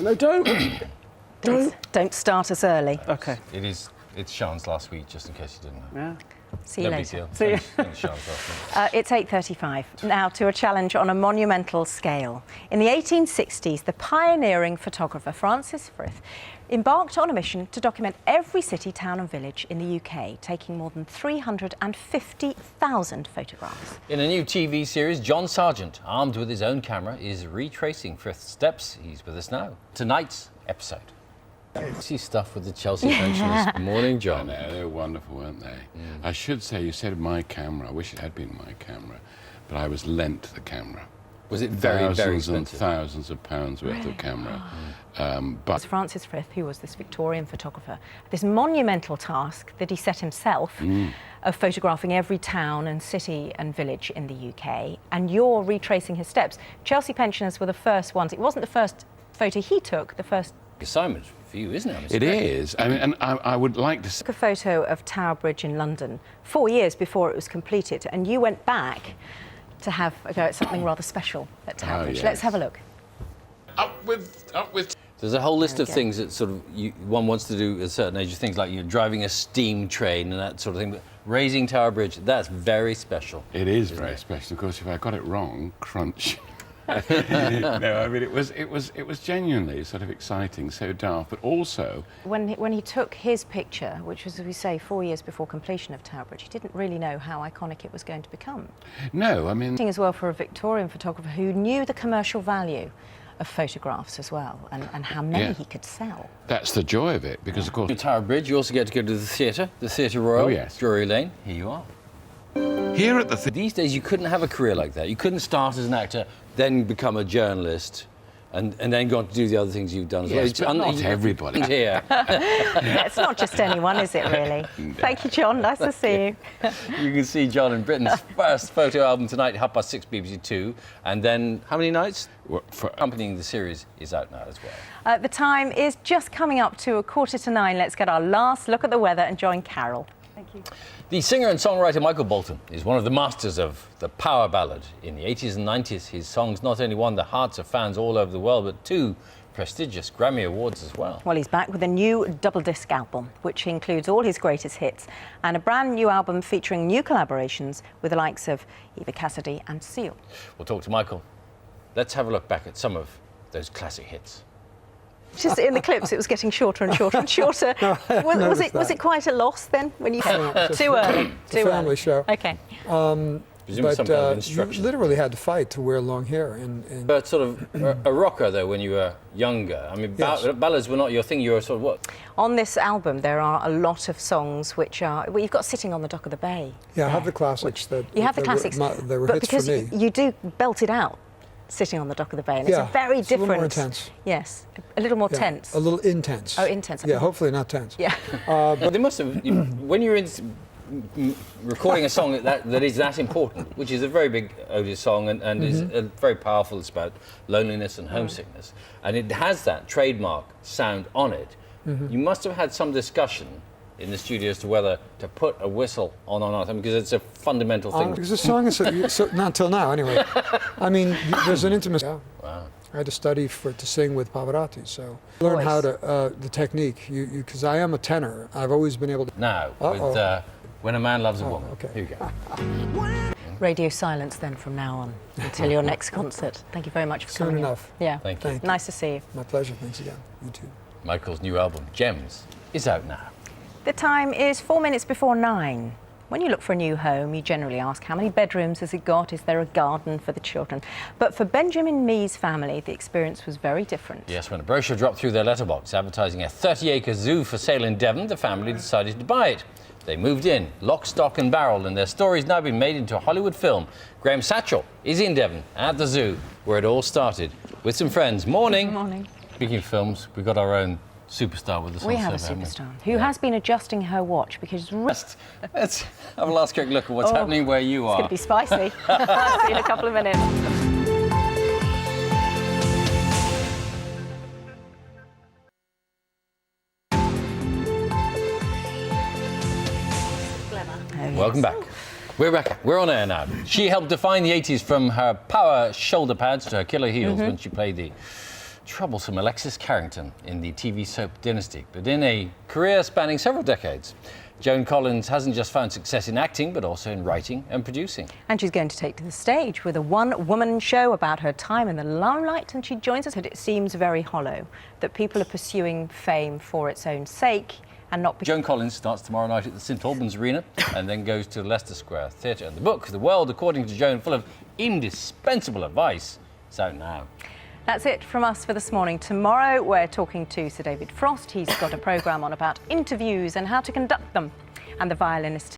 No, don't. Don't start us early. OK. It's Sian's last week, just in case you didn't know. Yeah. See you No later. big deal. It's Sian's last week. It's 8:35. Now to a challenge on a monumental scale. In the 1860s, the pioneering photographer Francis Frith embarked on a mission to document every city, town and village in the UK, taking more than 350,000 photographs. In a new TV series, John Sargent, armed with his own camera, is retracing Frith's steps. He's with us now. Tonight's episode. See stuff with the Chelsea pensioners. Morning, John. I know, they were wonderful, weren't they? I should say, you said my camera. I wish it had been my camera, but I was lent the camera. Was it very, very Thousands and expensive? thousands of pounds worth of camera. But Francis Frith, who was this Victorian photographer, this monumental task that he set himself of photographing every town and city and village in the UK, and you're retracing his steps. Chelsea pensioners were the first ones. It wasn't the first photo he took, the first Assignment for you, isn't it? it is. I mean, and I would like to took a photo of Tower Bridge in London 4 years before it was completed, and you went back to have a go at something rather special at Tower Bridge. Yes. Let's have a look. Up with. There's a whole list There of we go. things that sort of one wants to do at a certain age. Things like you're driving a steam train and that sort of thing. But raising Tower Bridge, that's very special. It is very special. Of course, if I got it wrong, crunch. No, I mean it was genuinely sort of exciting, so daft, but also When he took his picture, which was, as we say, 4 years before completion of Tower Bridge, he didn't really know how iconic it was going to become. no, I mean As well for a Victorian photographer who knew the commercial value of photographs as well, and how many Yeah. he could sell. that's the joy of it, because of course Tower Bridge, you also get to go to the Theatre Royal, Oh, yes. Drury Lane. Here you are. here at the These days, you couldn't have a career like that. You couldn't start as an actor, then become a journalist, and then go on to do the other things you've done as well. Yes, It's but not everybody. Here. Yeah, it's not just anyone, is it, really? Thank you, John. Nice to see you. You can see John in Britain's first photo album tonight, 6:30 BBC Two, and then how many nights? Accompanying the series is out now as well. The time is just coming up to 8:45. Let's get our last look at the weather and join Carol. Thank you. The singer and songwriter Michael Bolton is one of the masters of the power ballad. In the 80s and 90s, his songs not only won the hearts of fans all over the world, but 2 prestigious Grammy Awards as well. Well, he's back with a new double-disc album, which includes all his greatest hits, and a brand new album featuring new collaborations with the likes of Eva Cassidy and Seal. We'll talk to Michael. Let's have a look back at some of those classic hits. Just in the clips, it was getting shorter and shorter and shorter. Was it quite a loss then when you too early? It's a family show. Okay. Presume some kind of you instruction. literally had to fight to wear long hair. But sort of a rocker, though, when you were younger. I mean, Yes. ballads were not your thing. You were sort of what? On this album, there are a lot of songs which are... Well, you've got Sitting on the Dock of the Bay. Yeah, I have the classics. You have the classics. They were but hits for because me. you do belt it out, Sitting on the Dock of the Bay, and Yeah, it's a very it's different... a little more intense. Yes, a little more Yeah, tense. A little intense. Oh, intense. Yeah, hopefully not tense. Yeah. But they must have, when you're recording a song that is that important, which is a very big odious song and is very powerful. It's about loneliness and homesickness, and it has that trademark sound on it. You must have had some discussion in the studio as to whether to put a whistle on or not, because it's a fundamental thing. Because the song is not till now anyway. I mean, there's an intimacy. Yeah. Wow. I had to study to sing with Pavarotti, so learn how to the technique. Because I am a tenor, I've always been able to. Now, with When a Man Loves a Woman. Okay. Here you go. Radio silence then from now on until your next concert. Thank you very much for Soon coming. enough. Yeah. Thank you. Thank you. Nice to see you. My pleasure. Thanks again. You too. Michael's new album, Gems, is out now. The time is 4 minutes before 9. When you look for a new home, you generally ask how many bedrooms has it got? Is there a garden for the children? But for Benjamin Mee's family, the experience was very different. Yes, when a brochure dropped through their letterbox advertising a 30-acre zoo for sale in Devon, the family decided to buy it. They moved in, lock, stock and barrel, and their story's now been made into a Hollywood film. Graham Satchell is in Devon at the zoo, where it all started, with some friends. Morning. Good morning. Speaking of films, we've got our own superstar with us We on have a server, haven't superstar who has been adjusting her watch because Let's have a last quick look at what's happening where you it's are. going to be spicy. See you in a couple of minutes. Welcome back. We're back. We're on air now. She helped define the 80s from her power shoulder pads to her killer heels when she played the troublesome Alexis Carrington in the TV soap Dynasty, but in a career spanning several decades, Joan Collins hasn't just found success in acting, but also in writing and producing. And she's going to take to the stage with a one-woman show about her time in the limelight, and she joins us. It seems very hollow that people are pursuing fame for its own sake and not... Joan Collins starts tomorrow night at the St Albans Arena and then goes to Leicester Square Theatre. And the book, The World According to Joan, full of indispensable advice, is out now. That's it from us for this morning. Tomorrow we're talking to Sir David Frost. He's got a programme on about interviews and how to conduct them, and the violinist